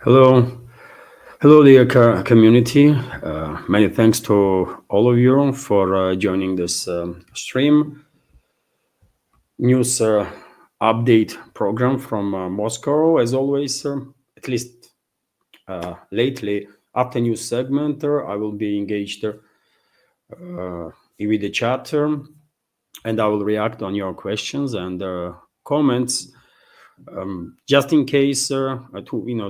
Hello, hello, dear community. Many thanks to all of you for joining this stream news update program from Moscow. As always, at least lately, after news segment, I will be engaged with the chat, and I will react on your questions and comments. Just in case to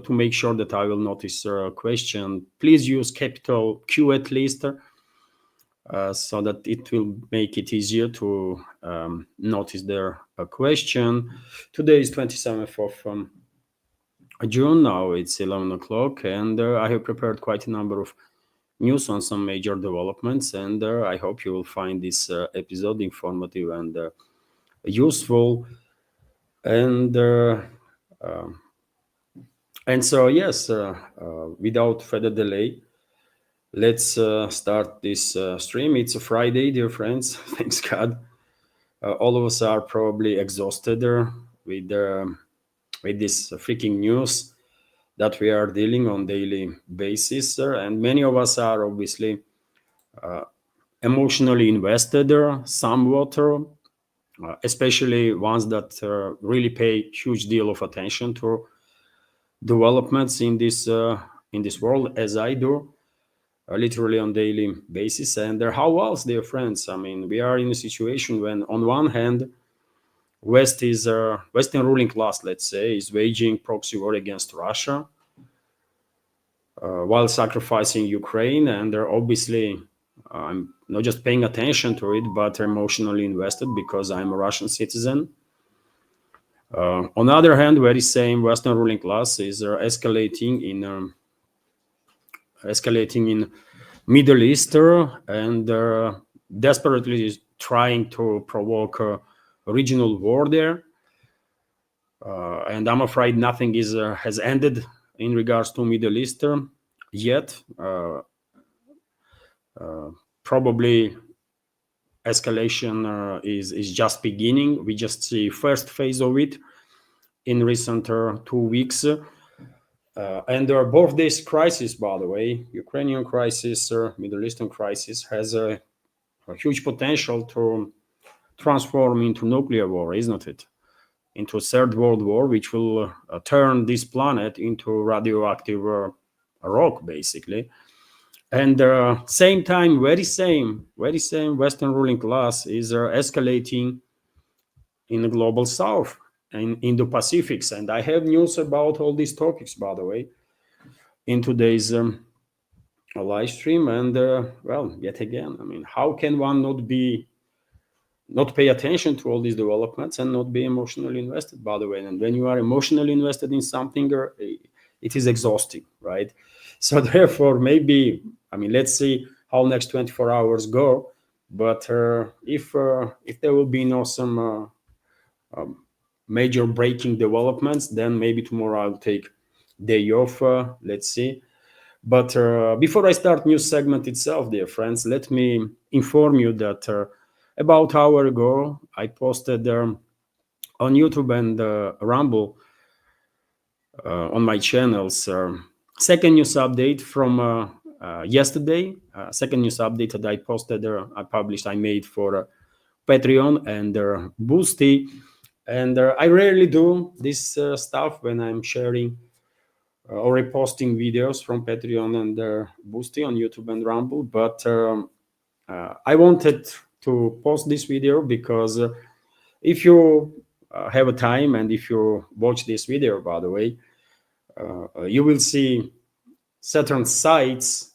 make sure that I will notice a question, please use capital Q at least, so that it will make it easier to notice their question. Today is 27th of June. Now it's 11 o'clock, and I have prepared quite a number of news on some major developments, and I hope you will find this episode informative and useful. And so, yes, without further delay, let's start this stream. It's a Friday, dear friends. Thanks God. All of us are probably exhausted with this freaking news that we are dealing on daily basis, and many of us are obviously emotionally invested somewhat, especially ones that really pay huge deal of attention to developments in this world, as I do, literally on daily basis. And how else, dear friends? I mean, we are in a situation when, on one hand, Western ruling class, let's say, is waging proxy war against Russia, while sacrificing Ukraine, and they're obviously, I'm not just paying attention to it, but emotionally invested because I'm a Russian citizen. On the other hand, very same Western ruling class is escalating in Middle East, and desperately is trying to provoke a regional war there. And I'm afraid nothing has ended in regards to Middle East yet. Probably escalation is just beginning. We just see first phase of it in recent 2 weeks. And both this crisis, by the way, Ukrainian crisis, Middle Eastern crisis, has a huge potential to transform into nuclear war, isn't it? Into a third world war, which will turn this planet into radioactive rock, basically. And same time, very same Western ruling class is escalating in the global South and in the Pacifics. And I have news about all these topics, by the way, in today's live stream. And well, yet again, I mean, how can one not pay attention to all these developments and not be emotionally invested, by the way? And when you are emotionally invested in something, it is exhausting, right? So therefore, maybe, I mean, let's see how next 24 hours go. But if there will be some major breaking developments, then maybe tomorrow I'll take day off. Let's see. But before I start news segment itself, dear friends, let me inform you that about an hour ago, I posted on YouTube and Rumble on my channels second news update from yesterday. Second news update that I posted, I made for Patreon and Boosty. And I rarely do this stuff when I'm sharing or reposting videos from Patreon and Boosty on YouTube and Rumble. But I wanted to post this video because if you have a time and if you watch this video, by the way, you will see certain sites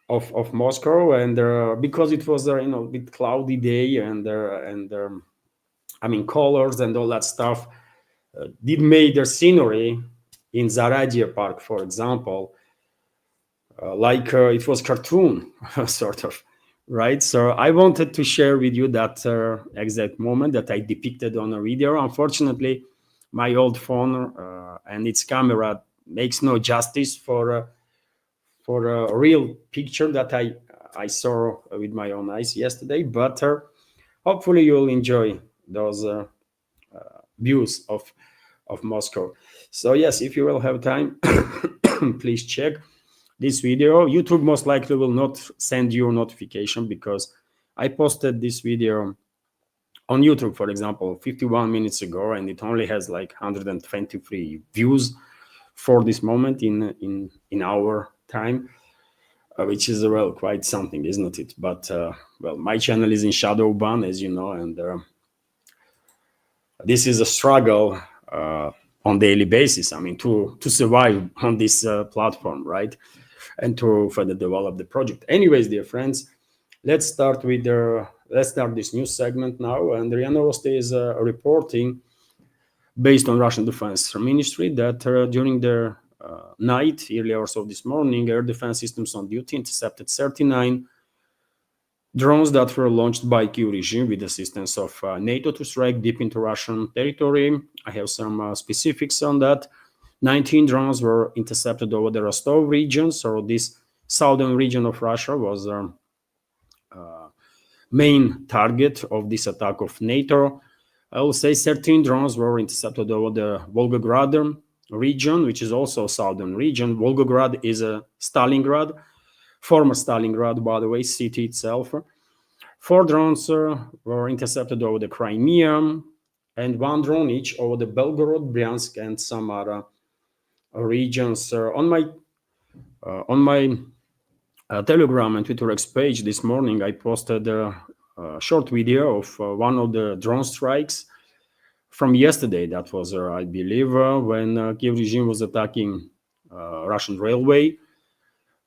of Moscow, and because it was a bit cloudy day and I mean colors and all that stuff did make the scenery in Zaporizhia Park, for example, like it was cartoon sort of, right? So I wanted to share with you that exact moment that I depicted on a video. Unfortunately, my old phone and its camera makes no justice for a real picture that I saw with my own eyes yesterday. But hopefully you'll enjoy those views of Moscow. So yes, if you will have time, please check this video. YouTube most likely will not send you a notification because I posted this video on YouTube, for example, 51 minutes ago, and it only has like 123 views for this moment in our time, which is well quite something, isn't it? But well, my channel is in shadow ban, as you know, and this is a struggle on daily basis. I mean, to survive on this platform, right, and to further develop the project. Anyways, dear friends, let's start this news segment now. And RIA Novosti is reporting, based on Russian Defense Ministry, that during the night, early hours of this morning, air defense systems on duty intercepted 39 drones that were launched by Kyiv regime with assistance of NATO to strike deep into Russian territory. I have some specifics on that. 19 drones were intercepted over the Rostov region, so this southern region of Russia was main target of this attack of NATO. I will say 13 drones were intercepted over the Volgograd region, which is also a southern region. Volgograd is a Stalingrad, former Stalingrad, by the way, city itself. 4 drones were intercepted over the Crimea, and 1 drone each over the Belgorod, Bryansk, and some other regions. On my Telegram and Twitter X page this morning, I posted a short video of one of the drone strikes from yesterday. That was, I believe, when Kyiv regime was attacking Russian railway.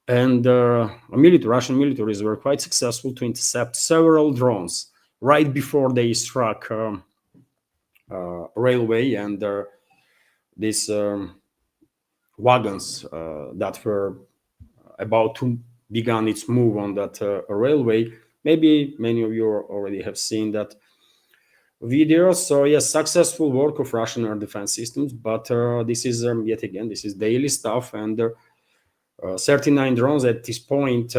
And Russian militaries were quite successful to intercept several drones right before they struck railway, and these wagons that were about to begin its move on that railway. Maybe many of you already have seen that video. So yes, successful work of Russian air defense systems, but this is yet again, this is daily stuff, and 39 drones at this point,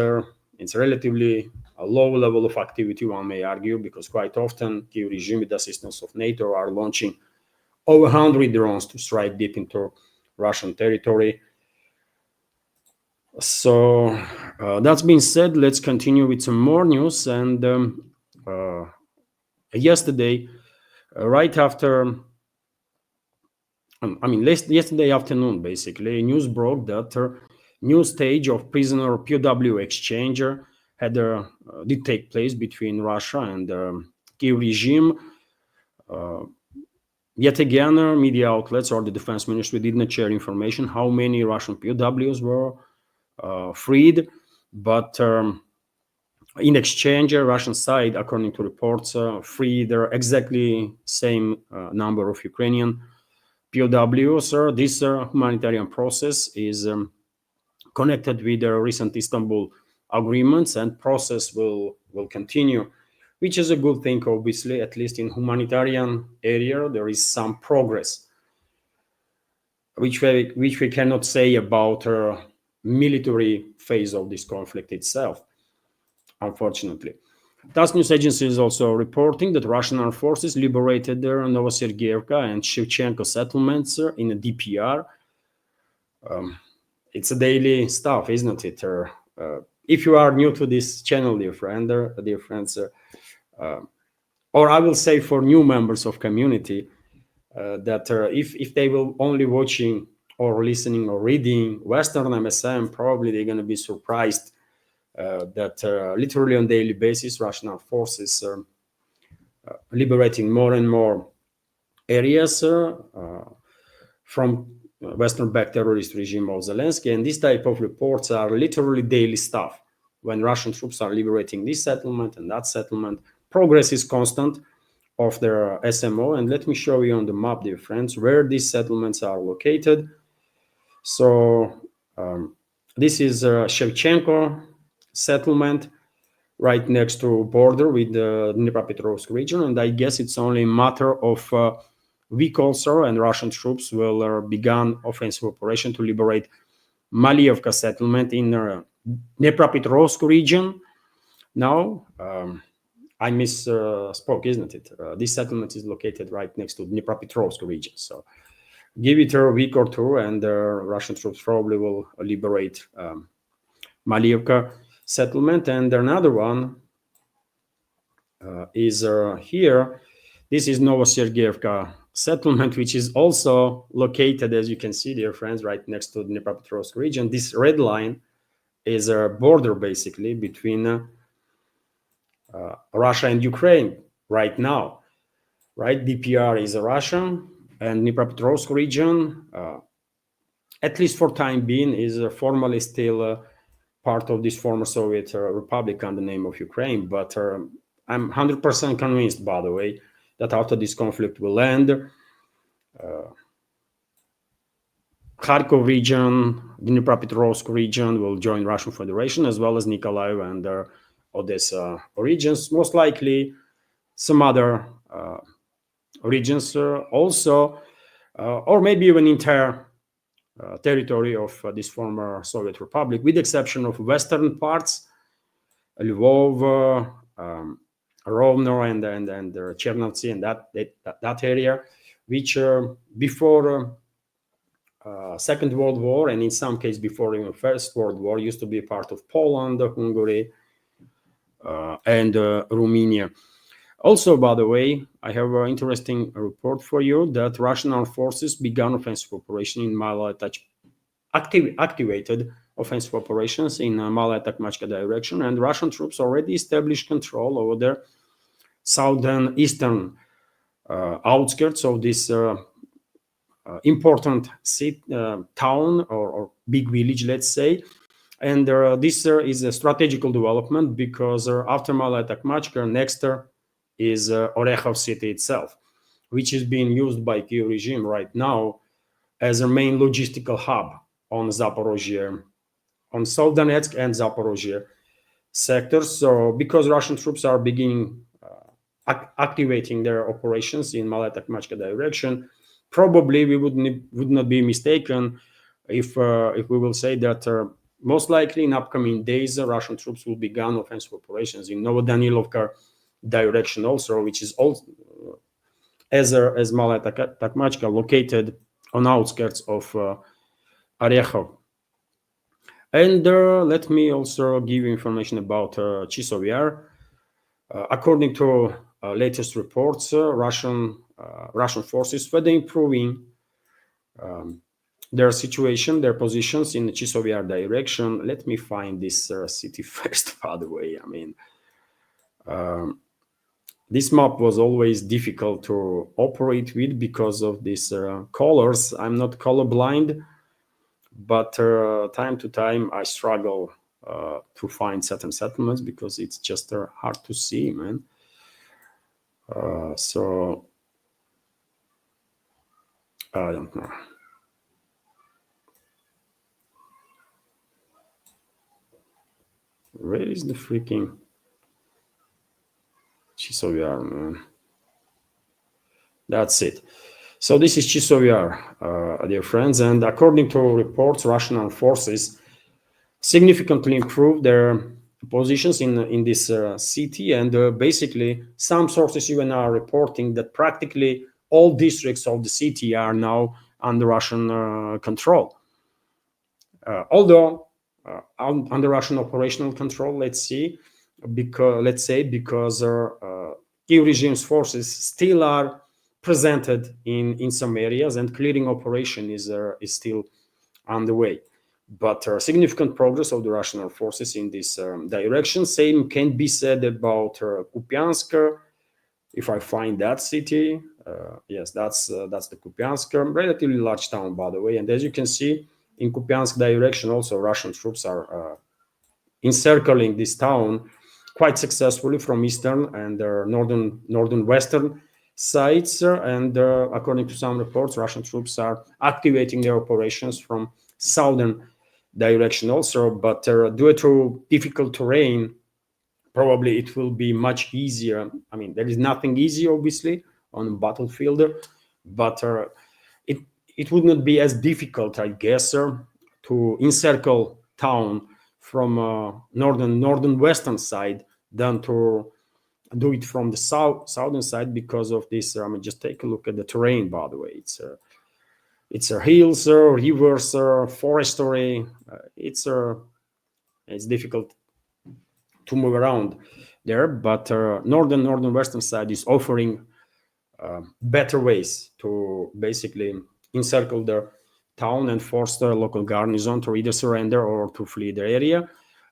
it's relatively a low level of activity, one may argue, because quite often Kyiv regime, with the assistance of NATO, are launching over 100 drones to strike deep into Russian territory. So that's being said, let's continue with some more news. And yesterday, right after, yesterday afternoon, basically, news broke that new stage of prisoner POW exchange did take place between Russia and Kyiv regime. Yet again, media outlets or the defense ministry did not share information how many Russian POWs were freed, but in exchange, Russian side, according to reports, freed the exactly same number of Ukrainian POWs. This humanitarian process is connected with the recent Istanbul agreements, and process will continue, which is a good thing, obviously. At least in humanitarian area, there is some progress, which we cannot say about military phase of this conflict itself, unfortunately. TASS news agency is also reporting that Russian armed forces liberated the Novosergeyevka and Shevchenko settlements in the DPR. It's a daily stuff, isn't it? If you are new to this channel, dear friends, or I will say for new members of community, that if they will only watching or listening or reading Western MSM, probably they're going to be surprised that literally on daily basis, Russian armed forces are liberating more and more areas from Western-backed terrorist regime of Zelensky. And this type of reports are literally daily stuff. When Russian troops are liberating this settlement and that settlement, progress is constant of their SMO. And let me show you on the map, dear friends, where these settlements are located. So this is Shevchenko settlement, right next to border with the Dnipropetrovsk region. And I guess it's only a matter of week also, and Russian troops will begin offensive operation to liberate Malievka settlement in Dnipropetrovsk region. Now, I misspoke, isn't it? This settlement is located right next to Dnipropetrovsk region. So Give it a week or two, and Russian troops probably will liberate Malievka settlement. And another one is here. This is Novosergeyevka settlement, which is also located, as you can see, dear friends, right next to the Dnipropetrovsk region. This red line is a border, basically, between Russia and Ukraine right now, right? DPR is a Russian, and Dnipropetrovsk region, at least for time being, is formally still part of this former Soviet republic under the name of Ukraine. But I'm 100% convinced, by the way, that after this conflict will end, Kharkov region, Dnipropetrovsk region will join Russian Federation, as well as Nikolaev and Odessa regions. Most likely, some other regions also, or maybe even entire territory of this former Soviet republic, with the exception of western parts, Lvov, Rovno, and Chernovtsi, and that area, which before Second World War, and in some cases before even First World War, used to be part of Poland, Hungary, and Romania. Also, by the way, I have an interesting report for you that Russian armed forces began offensive operation in activated offensive operations in Malaya-Takmachka direction, and Russian troops already established control over the southern eastern outskirts of this important town or big village, let's say. And this is a strategical development because after Malaya-Takmachka, next is Orekhov city itself, which is being used by Kyiv regime right now as a main logistical hub on Zaporizhia, on Donetsk and Zaporizhia sectors. So because Russian troops are beginning activating their operations in Malaya-Takmachka direction, probably we would not be mistaken if we will say that most likely in upcoming days Russian troops will begin offensive operations in Novodanilovka direction also, which is also as Malaya-Takmachka, located on outskirts of Orekhov. And let me also give you information about Chisov Yar. According to latest reports, Russian forces further improving their situation, their positions in the Chisov Yar direction. Let me find this city first, by the way. I mean, this map was always difficult to operate with because of these colors. I'm not colorblind, but time to time I struggle to find certain settlements because it's just hard to see, man. So I don't know. Where is the freaking Chisov Yar, man? That's it. So this is Chisov Yar, dear friends, and according to reports, Russian armed forces significantly improved their positions in this city, and basically some sources even are reporting that practically all districts of the city are now under Russian control. Although under Russian operational control, let's say because Kyiv regime's forces still are presented in some areas, and clearing operation is still underway. But significant progress of the Russian armed forces in this direction. Same can be said about Kupiansk. If I find that city, yes, that's the Kupiansk, relatively large town, by the way. And as you can see, in Kupiansk direction, also Russian troops are encircling this town quite successfully from eastern and northern western sides. And according to some reports, Russian troops are activating their operations from southern direction also, but due to difficult terrain, probably it will be much easier. I mean, there is nothing easy, obviously, on the battlefield, but it would not be as difficult, I guess, to encircle town from northern western side than to do it from the southern side because of this. Just take a look at the terrain, by the way. It's It's hills, rivers, forestry. It's difficult to move around there, but northern western side is offering better ways to basically encircle the town and force the local garrison to either surrender or to flee the area.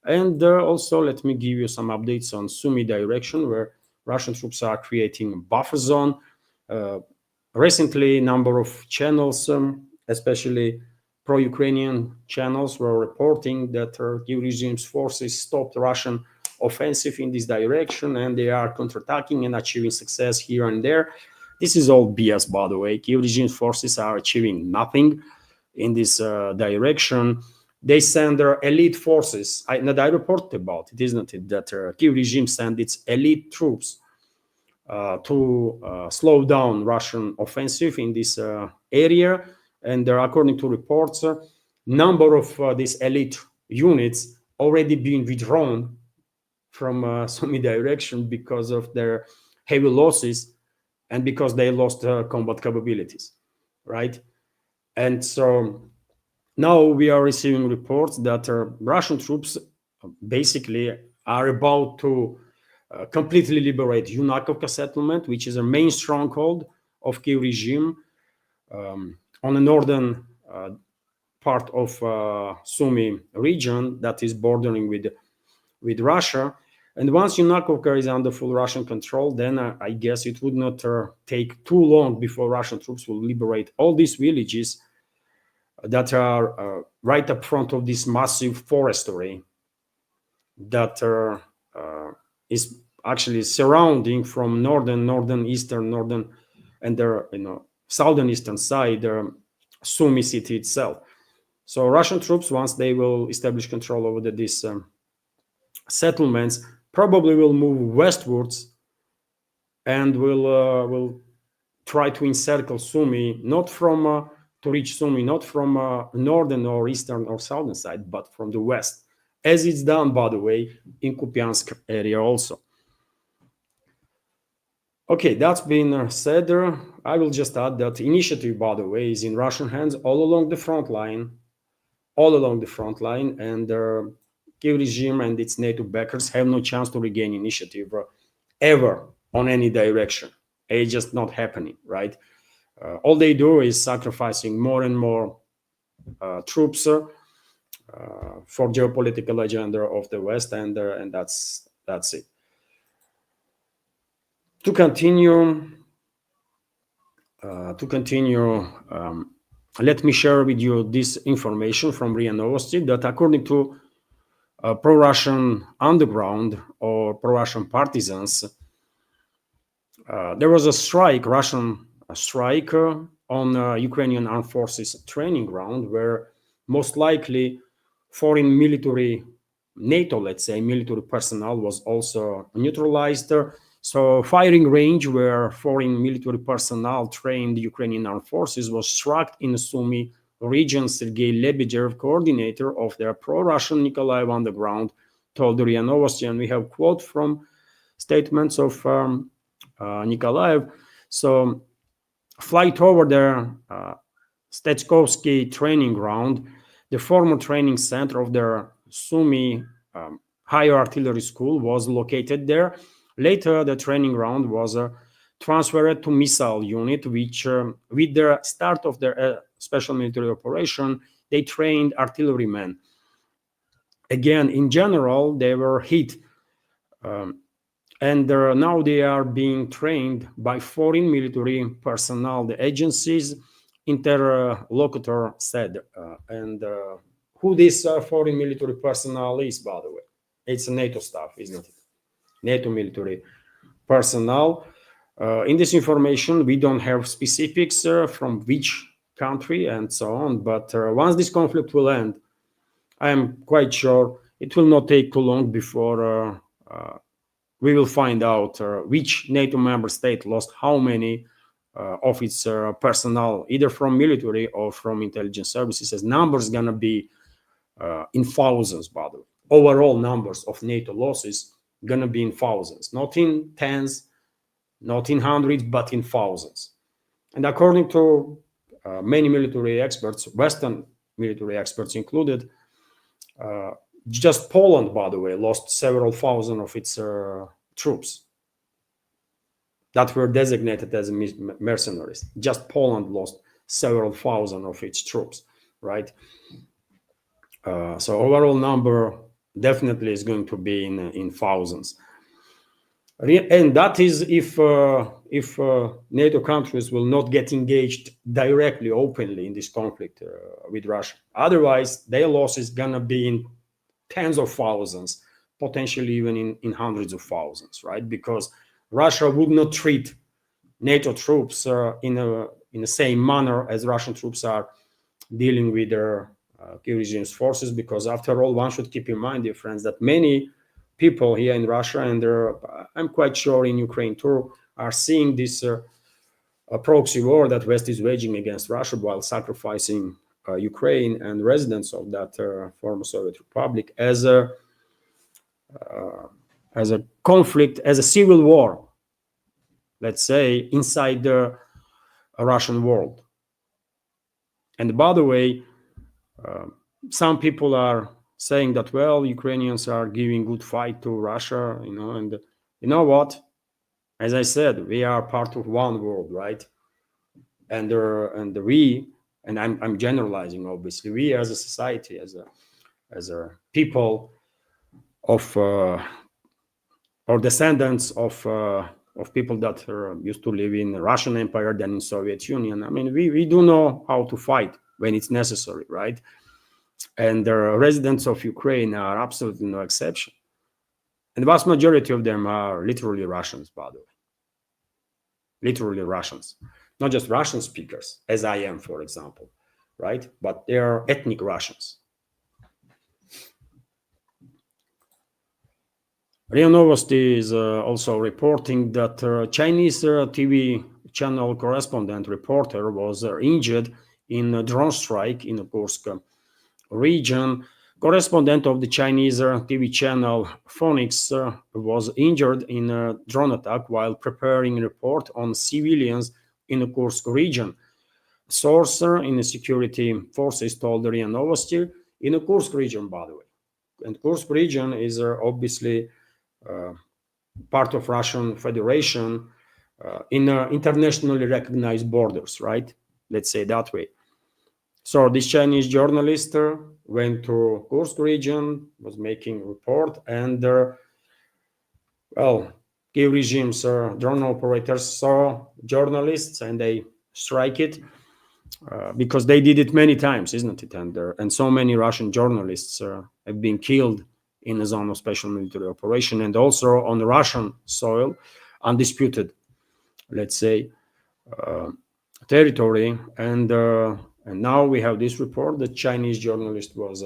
And also, let me give you some updates on Sumy direction, where Russian troops are creating a buffer zone. Recently, number of channels, especially pro-Ukrainian channels, were reporting that Kyiv regime's forces stopped Russian offensive in this direction, and they are counterattacking and achieving success here and there. This is all BS, by the way. Kyiv regime's forces are achieving nothing in this direction. They send their elite forces. I reported about it, isn't it? That Kyiv regime sent its elite troops to slow down Russian offensive in this area. And according to reports, number of these elite units already being withdrawn from Sumy direction because of their heavy losses and because they lost combat capabilities, right? And so now we are receiving reports that Russian troops basically are about to completely liberate Yunakovka settlement, which is a main stronghold of Kyiv regime on the northern part of Sumy region that is bordering with Russia. And once Yunakovka is under full Russian control, then I guess it would not take too long before Russian troops will liberate all these villages that are right up front of this massive forestry that is actually surrounding from northern, eastern, and the southern eastern side Sumy city itself. So Russian troops, once they will establish control over these settlements, probably will move westwards and will try to encircle Sumy, not from to reach Sumy, not from northern or eastern or southern side, but from the west, as it's done, by the way, in Kupiansk area also. Okay, that's been said. I will just add that initiative, by the way, is in Russian hands all along the front line, and Kyiv regime and its NATO backers have no chance to regain initiative ever on any direction. It's just not happening, right? All they do is sacrificing more and more troops for geopolitical agenda of the West, and that's it. To continue, let me share with you this information from RIA Novosti that according to pro-Russian underground or pro-Russian partisans, there was a Russian strike on Ukrainian armed forces training ground, where most likely foreign military, NATO, let's say, military personnel was also neutralized. So firing range where foreign military personnel trained Ukrainian armed forces was struck in Sumy region. Sergei Lebedev, coordinator of their pro-Russian Nikolaev underground, told RIA Novosti, and we have quote from statements of Nikolaev. So flight over their Stechkovsky training ground, the former training center of their Sumy higher artillery school was located there. Later, the training ground was transferred to missile unit, which with the start of their special military operation, they trained artillerymen. Again, in general, they were hit. And now they are being trained by foreign military personnel, the agency's interlocutor said. And who this foreign military personnel is, by the way? It's a NATO staff, isn't it? NATO military personnel. In this information, we don't have specifics from which country and so on. But once this conflict will end, I am quite sure it will not take too long before we will find out which NATO member state lost how many of its personnel, either from military or from intelligence services, as numbers gonna be in thousands, by the way. Overall numbers of NATO losses gonna be in thousands, not in tens, not in hundreds, but in thousands. And according to many military experts, Western military experts included. Just Poland, by the way, lost several thousand of its troops that were designated as mercenaries. Just Poland lost several thousand of its troops, right? So overall number definitely is going to be in thousands. And that is if NATO countries will not get engaged directly, openly in this conflict with Russia. Otherwise, their loss is gonna be in tens of thousands, potentially even in hundreds of thousands, right? Because Russia would not treat NATO troops in the same manner as Russian troops are dealing with their Kiev regime's forces. Because after all, one should keep in mind, dear friends, that many people here in Russia, and I'm quite sure in Ukraine too, are seeing this proxy war that West is waging against Russia while sacrificing Ukraine and residents of that former Soviet Republic as a conflict, as a civil war, let's say, inside the Russian world. And by the way, some people are saying that, well, Ukrainians are giving good fight to Russia, and you know what? As I said, we are part of one world, right? And I'm generalizing, obviously, we as a society, as a people of or descendants of people that used to live in the Russian Empire, then in Soviet Union. I mean, we do know how to fight when it's necessary, right? And the residents of Ukraine are absolutely no exception. And the vast majority of them are literally Russians, by the way. Literally Russians. Not just Russian speakers, as I am, for example, right? But they are ethnic Russians. RIA Novosti is also reporting that Chinese TV channel correspondent reporter was injured in a drone strike in the Kursk region. Correspondent of the Chinese TV channel Phoenix was injured in a drone attack while preparing a report on civilians in the Kursk region. A source in the security forces told RIA Novosti in the Kursk region, by the way. And Kursk region is obviously part of Russian Federation in internationally recognized borders, right? Let's say that way. So this Chinese journalist went to Kursk region, was making a report, and well, Kiev regime's drone operators saw journalists and they strike it because they did it many times, isn't it? And so many Russian journalists have been killed in a zone of special military operation, and also on the Russian soil, undisputed, let's say, territory. And now we have this report that Chinese journalist was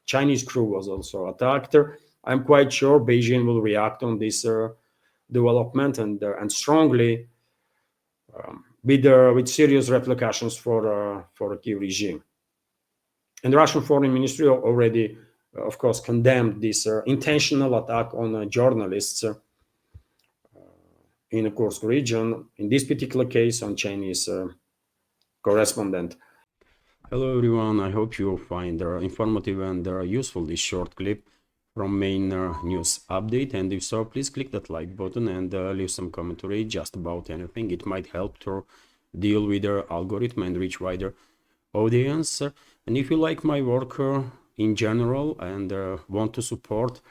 Chinese crew was also attacked. I'm quite sure Beijing will react on this development and strongly with serious repercussions for the Kiev regime. And the Russian Foreign Ministry already, of course, condemned this intentional attack on journalists in the Kursk region, in this particular case on Chinese correspondent. Hello everyone, I hope you find informative and useful this short clip from main news update, and if so, please click that like button and leave some commentary just about anything. It might help to deal with the algorithm and reach wider audience. And if you like my work in general and want to support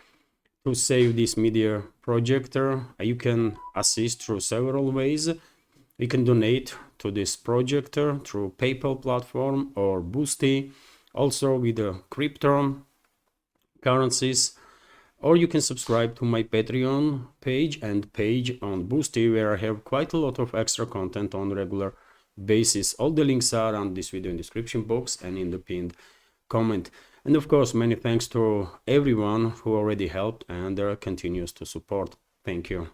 to save this media project, you can assist through several ways. You can donate to this project through PayPal platform or Boosty, also with the crypto currencies, or you can subscribe to my Patreon page and page on Boosty, where I have quite a lot of extra content on regular basis. All the links are on this video in description box and in the pinned comment. And of course, many thanks to everyone who already helped and continues to support. Thank you.